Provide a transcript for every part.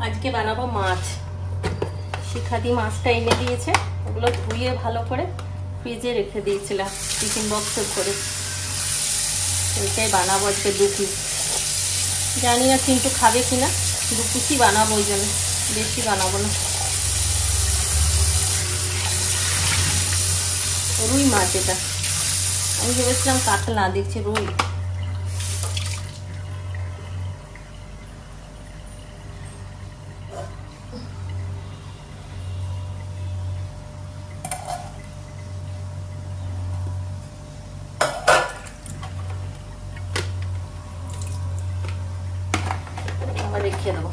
আজকে বানাবো মাছ। শিখাদি মাছটা এনে দিয়েছে, ওগুলো ধুয়ে ভালো করে ফ্রিজে রেখে দিয়েছিলাম টিফিন বক্সে ভরে। ওইটাই বানাবো আজকে 2 পিস। জানি না কিন্তু খাবে কিনা, 2 পিসই বানাবো, ওই জন্য বেশি বানাবো না। রুই মাছ এটা, আমি ভেবেছিলাম কাতলা, দেখছি রুই। রেখে দেবো,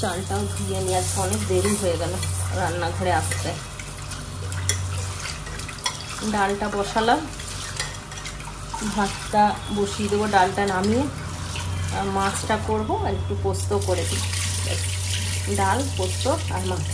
চালটাও ধুয়ে নিয়ে আজকে অনেক দেরি হয়ে গেল রান্নাঘরে আসতে। ডালটা বসালাম, ভাতটা বসিয়ে দেবো, ডালটা নামিয়ে আর মাছটা করবো, আর একটু পোস্ত করে দিই। ডাল, পোস্ত আর মাছ।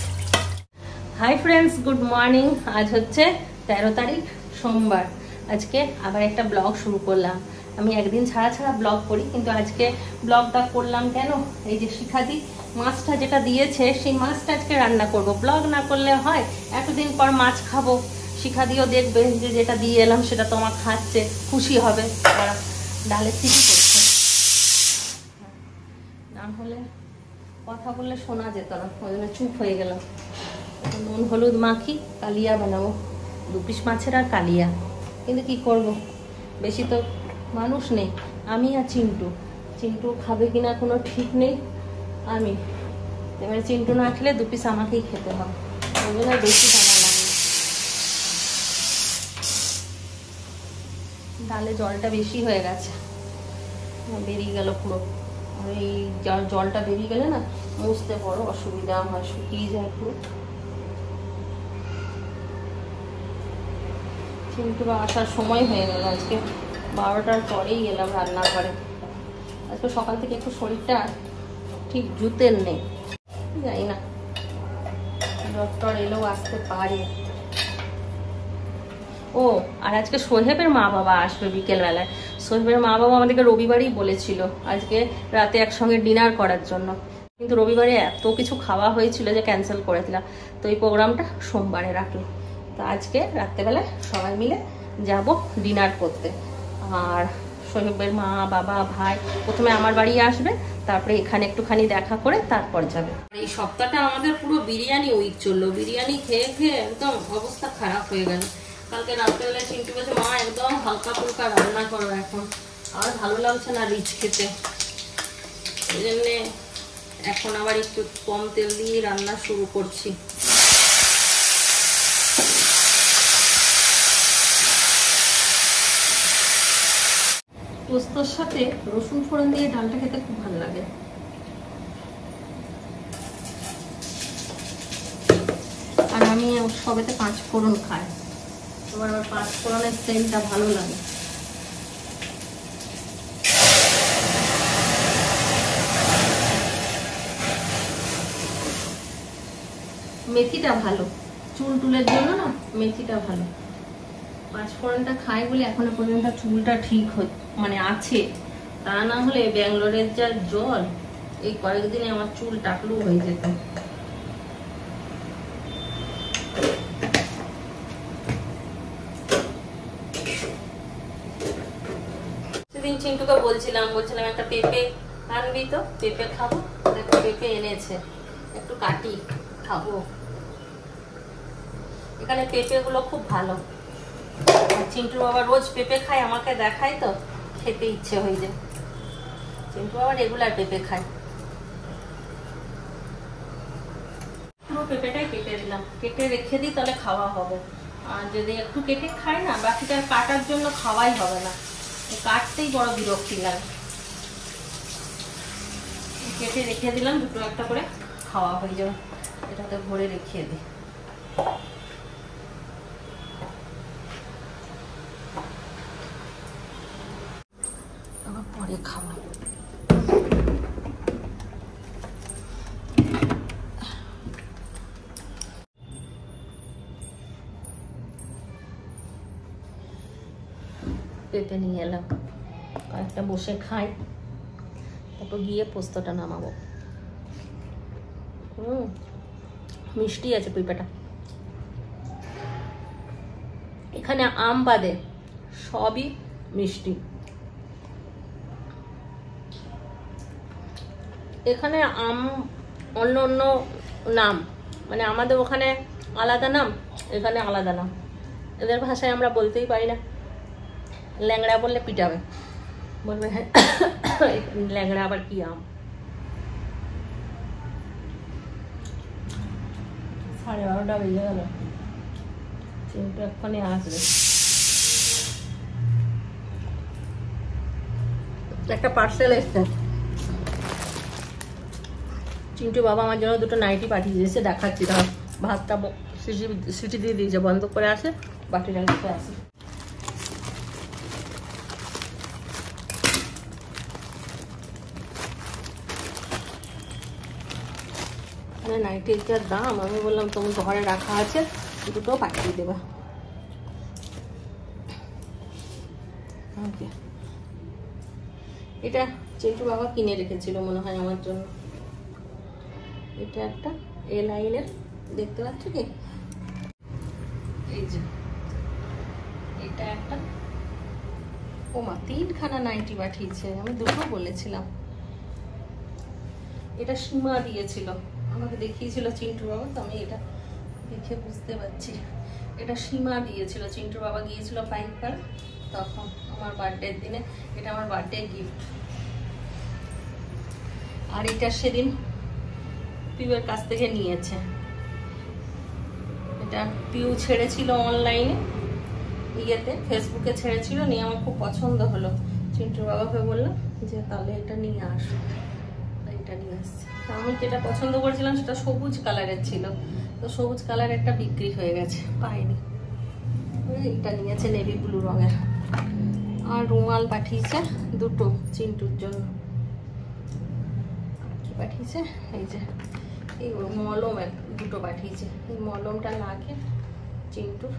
Hi friends, good morning. আজ হচ্ছে 13 তারিখ, সোমবার। আজকে আবার একটা ব্লগ শুরু করলাম। আমি একদিন ছাড়া ছাড়া ব্লগ করি, কিন্তু আজকে ব্লগটা করলাম কেন, এই যে শিখাদি মাছটা যেটা দিয়েছে সেই মাছটা আজকে রান্না করব। ব্লগ না করলে হয়, এতদিন পর মাছ খাবো, শিখাদিও দেখবে যে যেটা দিয়ে এলাম সেটা তো আমার খাচ্ছে, খুশি হবে। ডালের সিটি করছে, না হলে কথা বললে শোনা যেত না, ওই জন্য চুপ হয়ে গেলাম। নুন হলুদ মাখি কালিয়া বানাবো, 2 পিস মাছের আর কালিয়া। কিন্তু কি করব, বেশি তো মানুষ নেই, আমি আর চিন্টু। চিন্টু খাবে কিনা কোনো ঠিক নেই। আমি এবারে চিন্টু না খেলে 2 পিস আমাকেই খেতে হবে, ওই জন্য বেশি বানা লাগে। ডালে জলটা বেশি হয়ে গেছে, বেরিয়ে গেল পুরো। আর এই জলটা বেরিয়ে গেলে না মুছতে বড় অসুবিধা হয়, শুকিয়ে যায় পুরো। কিন্তু আসার সময় হয়ে গেল, আজকে 12টার পরেই এলাম রান্নাঘরে। আজকে সকাল থেকে একটু শরীরটা ঠিক জুতের নেই, জানি না, ডক্টর এলেও আসতে পারে। ও আর আজকে সোহেবের মা বাবা আসবে বিকেলবেলায়। সোহেবের মা বাবা আমাদেরকে রবিবারই বলেছিল আজকে রাতে একসঙ্গে ডিনার করার জন্য, কিন্তু রবিবারে এত কিছু খাওয়া হয়েছিল যে ক্যান্সেল করে দিলাম। তো এই প্রোগ্রামটা সোমবারে রাখলো। তো আজকে রাত্রেবেলায় সবাই মিলে যাব ডিনার করতে। আর সোহেবের মা বাবা ভাই প্রথমে আমার বাড়ি আসবে, তারপরে এখানে একটুখানি দেখা করে তারপর যাবে। এই সপ্তাহটা আমাদের পুরো বিরিয়ানি উইক চললো, বিরিয়ানি খেয়ে খেয়ে একদম অবস্থা খারাপ হয়ে গেল। কালকে রাত্রেবেলায় চিন্টু বলছে মা একদম হালকা ফুলকা রান্না করো, এখন আর ভালো লাগছে না রিচ খেতে। এই জন্যে এখন আবার একটু কম তেল দিয়ে রান্না শুরু করছি। পোস্তর সাথে রসুন ফোড়ন দিয়ে ডালটা খেতে খুব ভালো লাগে। আর আমি সবেতে 5 ফোড়ন খাই, তোমার আবার 5 ফোড়নের সেন্টটা ভালো লাগে। মেথিটা ভালো, চুল টুলের জন্য না মেথিটা ভালো। 5 ফোড়নটা খাই বলে এখনো পর্যন্ত চুলটা ঠিক মানে আছে, তা না হলে ব্যাঙ্গালোরের যা জল, এই কয়েকদিনে আমার চুল টাকলু হয়ে যেত। সেদিন চিন্টুকে বলছিলাম একটা পেঁপে আনবি, তো পেঁপে খাবো, একটা পেঁপে এনেছে, একটু কাটি খাবো। এখানে পেঁপেগুলো খুব ভালো। চিন্টু বাবা রোজ পেঁপে খায়, আমাকে দেখায় তো খেতে ইচ্ছে হয়ে যায়। চিন্টু বাবা রেগুলার পেঁপে খায়। পুরো পেঁপেটাই কেটে দিলাম, কেটে রেখে দিই তাহলে খাওয়া হবে। আর যদি একটু কেটে খাই না, বাকিটা কাটার জন্য খাওয়াই হবে না, কাটতেই বড় বিরক্তি লাগে। কেটে রেখে দিলাম, দুটো একটা করে খাওয়া হয়ে যাবে। এটাতে ভরে রেখে দিই। পরে খাওয়া পেঁপে নিয়ে এলাম, কয়েকটা বসে খাই, তারপর গিয়ে পোস্তটা নামাবো। মিষ্টি আছে পিঁপেটা। এখানে আম বাদে সবই মিষ্টি। এখানে আম অন্য অন্য নাম, মানে আমাদের ওখানে আলাদা নাম, এখানে আলাদা নাম। এদের ভাষায় আমরা বলতেই পারি না। ল্যাংড়া বললে পিটাবে, বলবে হ্যাঁ ল্যাংড়া আবার কি আম। 12:30 বেজে গেল, চিন্টু এক্ষুনি আসবে। একটা পার্সেল এসছে, চিন্টু বাবা আমার জন্য দুটো নাইটি পাঠিয়ে দিয়েছে, দেখাচ্ছি। ভাতটা সিটি দিয়ে দিয়েছে, বন্ধ করে আসে, বাটিটা রেখে আসে। নাইটির যা দাম, আমি বললাম তুমি ঘরে রাখা আছে, দুটো পাঠিয়ে দেবা। এটা চিন্টু বাবা কিনে রেখেছিল মনে হয় আমার জন্য। এটা একটা এ লাইনের, দেখতে পাচ্ছ কি, এই যে এটা একটা। ও মা, 3খানা নাইটি পাঠিয়েছে, আমি দুটো বলেছিলাম। এটা সীমা দিয়েছিল আমাকে, দেখিয়েছিল চিন্টু বাবা, তো আমি এটা দেখে বুঝতে পারছি। এটা সীমা দিয়েছিল, চিন্টু বাবা গিয়েছিল পাইকার তখন আমার বার্থডের দিনে। এটা আমার বার্থডে গিফট। আর এটা সেদিন পিউয়ের কাছ থেকে নিয়েছে। এটা পিউ ছেড়েছিল অনলাইনে, ইয়েতে ফেসবুকে ছেড়েছিল, নিয়ে আমার খুব পছন্দ হলো। চিন্টুর বাবাকে বললাম যে তাহলে এটা নিয়ে আসো, এটা নিয়ে আসছে। আমি যেটা পছন্দ করেছিলাম সেটা সবুজ কালারের ছিল, তো সবুজ কালার একটা বিক্রি হয়ে গেছে, পাইনি। এটা নিয়েছে নেভি ব্লু রঙের। আর রুমাল পাঠিয়েছে দুটো চিন্টুর জন্য। কি পাঠিয়েছে, এই যে এই মলম দুটো পাঠিয়েছে। এই মলমটা লাগে চিন্টুর,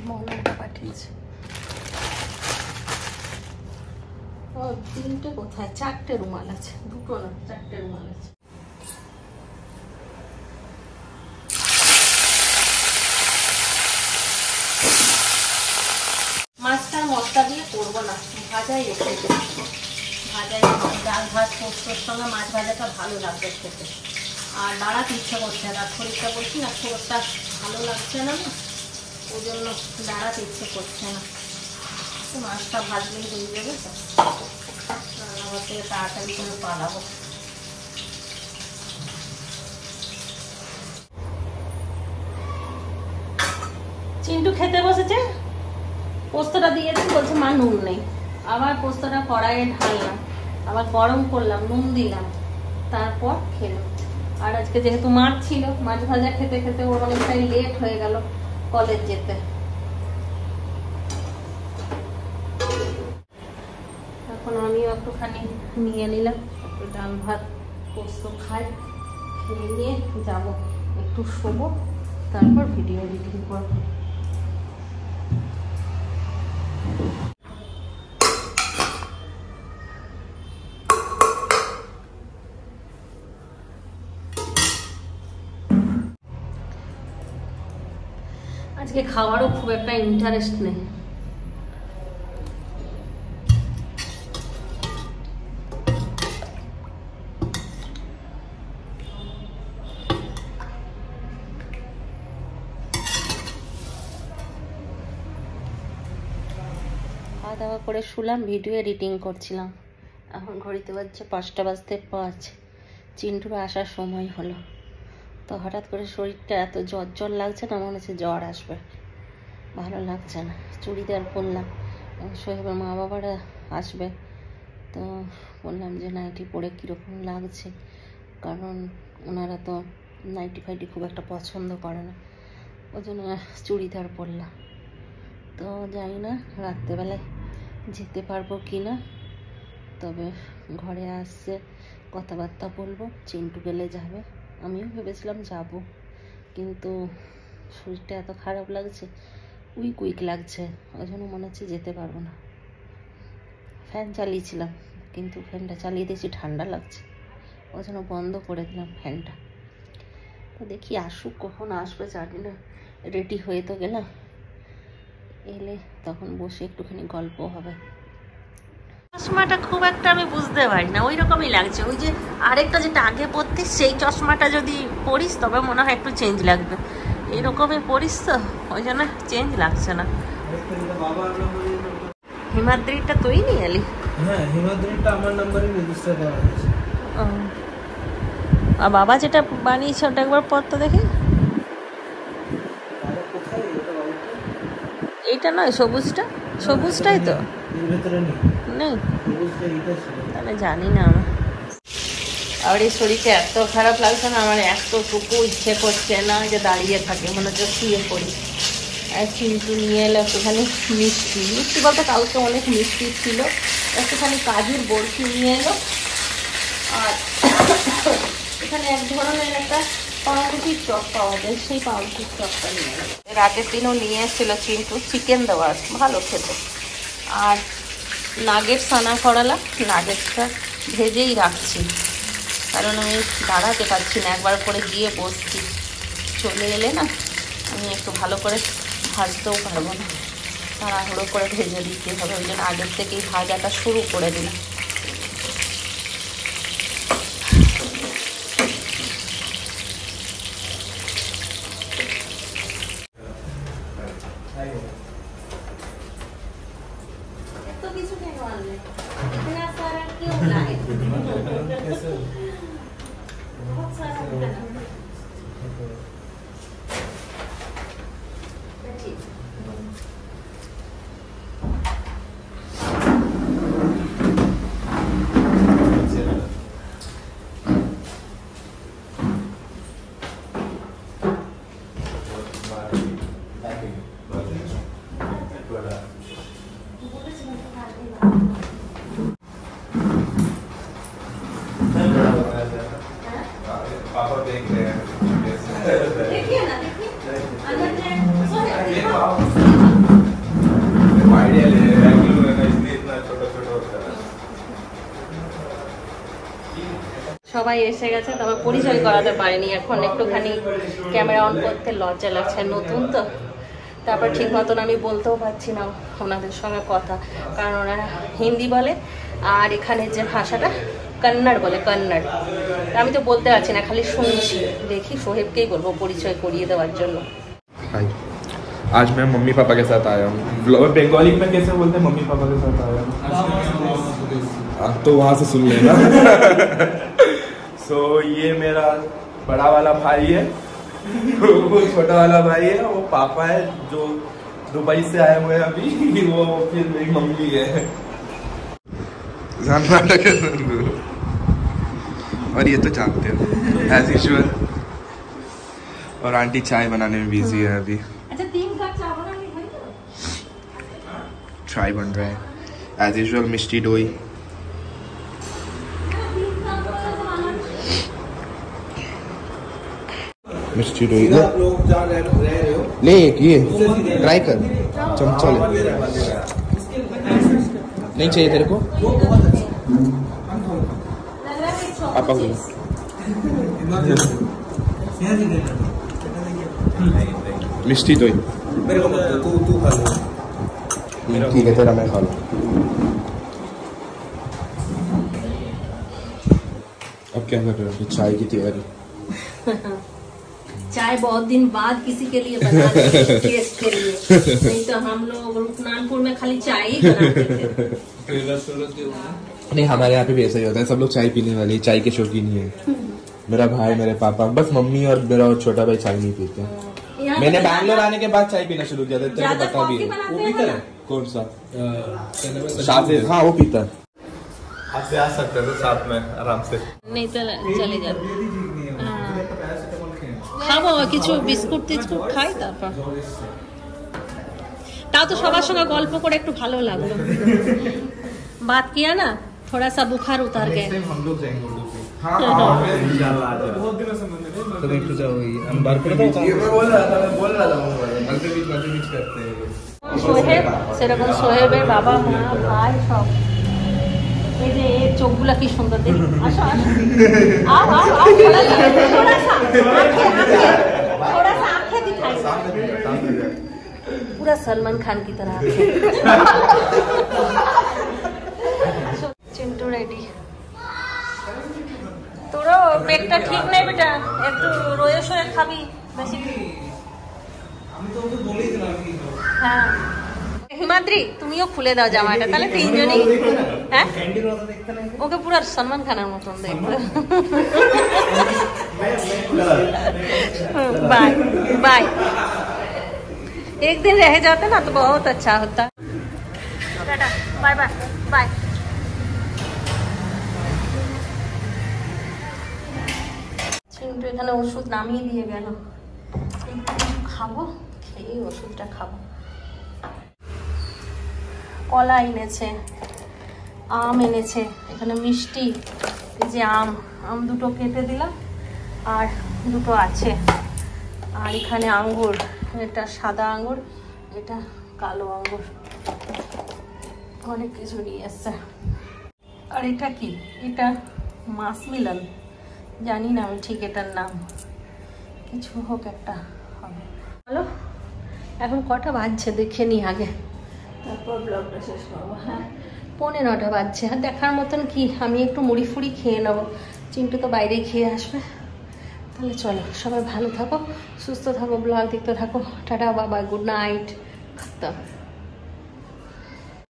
মলমটা পাঠিয়েছে। ও 3টে কোথায়, 4টে রুমাল আছে, দুটো না 4টে রুমাল আছে। মাছটা মশলা দিয়ে করবো না, ভাজাই রেখেছে। ভাজাই, ডাল ভাত পোস্তর সঙ্গে মাছ ভাজাটা ভালো লাগবে খেতে। আর দাঁড়াতে ইচ্ছা করছে না, শরীরটা বলছি না শরীরটা ভালো লাগছে না, ওই জন্য দাঁড়াতে ইচ্ছে করছে না। মাছটা ভাজলেই হয়ে যাবে, তো রান্নাঘর থেকে তাড়াতাড়ি করে পালাবো। চিন্টু খেতে বসেছে, পোস্তটা দিয়েছি, বলছে মা নুন নেই। আবার পোস্তটা কড়াইয়ে ঢাললাম, আবার গরম করলাম, নুন দিলাম, তারপর খেলো। আর আজকে যেহেতু মাছ ছিল, মাছ ভাজা খেতে খেতে ওর অনেকটাই লেট হয়ে গেল কলেজ যেতে। এখন আমিও একটুখানি নিয়ে নিলাম, একটু ডাল ভাত পোস্ত খাই, খেয়ে নিয়ে যাবো একটু শোবো, তারপর ভিডিও এডিটিং করবো। আজকে খাওয়ারও খুব একটা ইন্টারেস্ট নেই। খাওয়া দাওয়া করে শুলাম, ভিডিও এডিটিং করছিলাম। এখন ঘড়িতে বাজছে 5টা বাজতে 5। চিন্টুর আসার সময় হলো, তো হঠাৎ করে শরীরটা এত জ্বর লাগছে না, মনে হচ্ছে জ্বর আসবে, ভালো লাগছে না। চুড়িদার পরলাম, সোহেবের মা বাবারা আসবে, তো বললাম যে নাইটি পরে কীরকম লাগছে, কারণ ওনারা তো নাইটি ফাইটি খুব একটা পছন্দ করে না, ওই জন্য চুড়িদার পরলাম। তো জানি না রাত্রেবেলায় যেতে পারবো কি না, তবে ঘরে আসছে কথাবার্তা বলবো, চিন্টু গেলে যাবে। আমিও ভেবেছিলাম যাব, কিন্তু শরীরটা এত খারাপ লাগছে, উইক লাগছে, ওই জন্য মনে হচ্ছে যেতে পারবো না। ফ্যান চালিয়েছিলাম কিন্তু ফ্যানটা চালিয়ে দিয়েছি, ঠান্ডা লাগছে, ওই জন্য বন্ধ করে দিলাম ফ্যানটা। তো দেখি আসুক, কখন আসবে জানি না। রেডি হয়ে তো গেলাম, এলে তখন বসে একটুখানি গল্প হবে। চশমাটা খুব একটা আমি বুঝতে পারি না, ওই রকমই লাগছে। ওই যে আরেকটা যেটা আগে পরতিস সেই চশমাটা যদি পরিস তবে মনে হয় একটু চেঞ্জ লাগবে, এরকমই পরিস তো ওই জন্য চেঞ্জ লাগছে না। হিমাদ্রিটা তুই নিয়ে এলি? হ্যাঁ, হিমাদ্রিটা আমার নাম্বারে রেজিস্টার করা আছে। আর বাবা যেটা বানিয়েছে ওটা একবার পড়তে দেখি। এইটা নয়, সবুজটা, সবুজটাই তো নেই, তাহলে জানি না। আমার এই শরীরটা এত খারাপ লাগছে না, আমার এতটুকু ইচ্ছে করছে না যে দাঁড়িয়ে থাকে, মনে হচ্ছে শুয়ে পড়ি। আর চিন্টু নিয়ে এলো একটুখানি মিষ্টি, মিষ্টি বলতে কালকে অনেক মিষ্টি ছিল, একটুখানি কাজুর বরফি নিয়ে এলো। আর এখানে এক ধরনের একটা পাউরুটির চপ পাওয়া যায়, সেই পাউরুটির চপটা নিয়ে এলো। রাতের দিনও নিয়ে এসেছিলো চিন্টু, চিকেন দেওয়া, ভালো খেতে। আর নাগেটস আনা করালা, নাগেটসটা ভেজেই রাখছি, কারণ আমি দাঁড়াতে পারছি না, একবার করে গিয়ে বসছি। চলে এলে না আমি একটু ভালো করে ভাজতেও পারবো না, তাড়াহুড়ো করে ভেজে দিতে হবে, ওই জন্য আগের থেকেই ভাজাটা শুরু করে দিলাম। সবাই এসে গেছে, তবে পরিচয় করাতে পারিনি এখন, একটুখানি ক্যামেরা অন করতে লজ্জা লাগছে, নতুন তো। তারপর ঠিক মতন আমি বলতেও পারছি না ওনাদের সঙ্গে কথা, কারণ ওনারা হিন্দি বলে আর এখানে যে ভাষাটা কন্নড় বলে, কন্নড়। আমি তো বলতে পারছি না, খালি শুনছি। দেখি সোহেবকেই বলবো পরিচয় করিয়ে দেওয়ার জন্য। आज मैं मम्मी पापा के साथ आया हूँ। बंगाली में कैसे बोलते हैं मम्मी पापा के साथ आया हूँ? तो वहाँ से सुन लेना। सो ये मेरा बड़ा वाला भाई है, वो छोटा वाला भाई है, वो पापा है जो दुबई से आए हुए हैं अभी, वो फिर मेरी मम्मी है। और ये तो जानते हो एज यूजुअल। और आंटी चाय बनाने में बिजी है अभी। चाय बन रहा है एज यूजुअल, मिष्टी दोई। मिष्टी दोई ले एक ये ट्राई कर, चमचा ले। नहीं चाहिए तेरे को? पापा को मिष्टी दोई मेरे को तू खा लो। ठीक है तेरा, मैं खा लूँ। अब क्या कर रहे हो? चाय की तैयारी। चाय बहुत दिन बाद किसी के लिए बना रहे हैं, टेस्ट के लिए। नहीं तो हम लोग रुकनानपुर में खाली चाय ही बनाते थे। नहीं, हमारे यहाँ पे भी ऐसा ही होता है, सब लोग चाय पीने वाले, चाय के शौकीन ही है। मेरा भाई, मेरे पापा, बस मम्मी और मेरा छोटा भाई चाय नहीं पीते। मैंने बैंगलोर आने के बाद चाय पीना शुरू किया था, तेरे को पता भी है। वो पीता है? कौन सा? शादिर। हाँ वो पीता है। आपसे आ सकते थे साथ में आराम से। नहीं तो चले जाते। খাবো কিছু বিস্কুট টিস্কুট খাই, তারপর তাও তো সবার সঙ্গে গল্প করে একটু ভালো লাগলো। बात किया ना, थोड़ा सा बुखार उतार गए। हम लोग जाएंगे इंशाल्लाह। बहुत दिनों से मन है तो एक जाओ, हम बार করে দাও। ये मैं बोल रहा था मध्य बीच करते हैं। সোহেব, সেরকম সোহেবের বাবা মা ভাই সব। এই যে চোখগুলা কি সুন্দর দেখি। আসো আসো, आओ आओ आओ, थोड़ा सा आंखें दिखाई, पूरा सलमान खान की तरह। चिंटू रेडी। তোরও পেটটা ঠিক নেই বেটা, একটু রয়ে সয়ে খাবি বেশি। আমি তো ওকে বলেই দিলাম কি হ্যাঁ হিমাদ্রি তুমিও খুলে দাও জামাটা, তাহলে তিনজনেই। হ্যাঁ ক্যান্ডির মতো দেখতে না ওকে পুরো সলমান খানের মতন দেখতে। बाय बाय, एक दिन रह जाते ना तो बहुत अच्छा होता। Tata bye bye bye. Chintu এখানে ওষুধ নামিয়ে দিয়ে গেল, খাবো, খেয়ে ওষুধটা খাবো। কলা এনেছে, আম এনেছে, এখানে মিষ্টি, এই যে আম, আম দুটো কেটে দিলাম আর দুটো আছে, আর এখানে আঙ্গুর, এটা সাদা আঙ্গুর, এটা কালো আঙ্গুর, অনেক কিছু নিয়ে এসছে। আর এটা কি, এটা মাছ মিলন, জানি না আমি ঠিক এটার নাম, কিছু হোক একটা হবে। হ্যালো, এখন কটা বাজছে দেখে নি আগে, তারপর ব্লগটা শেষ করবো। হ্যাঁ 9:15 বাজছে। আর দেখার মতন কি, আমি একটু মুড়ি ফুড়ি খেয়ে নেবো, চিন্টু তো বাইরেই খেয়ে আসবে। তাহলে চলো, সবাই ভালো থাকো, সুস্থ থাকো, ব্লগ দেখতে থাকো। টাটা বাবা, গুড নাইট, খতম।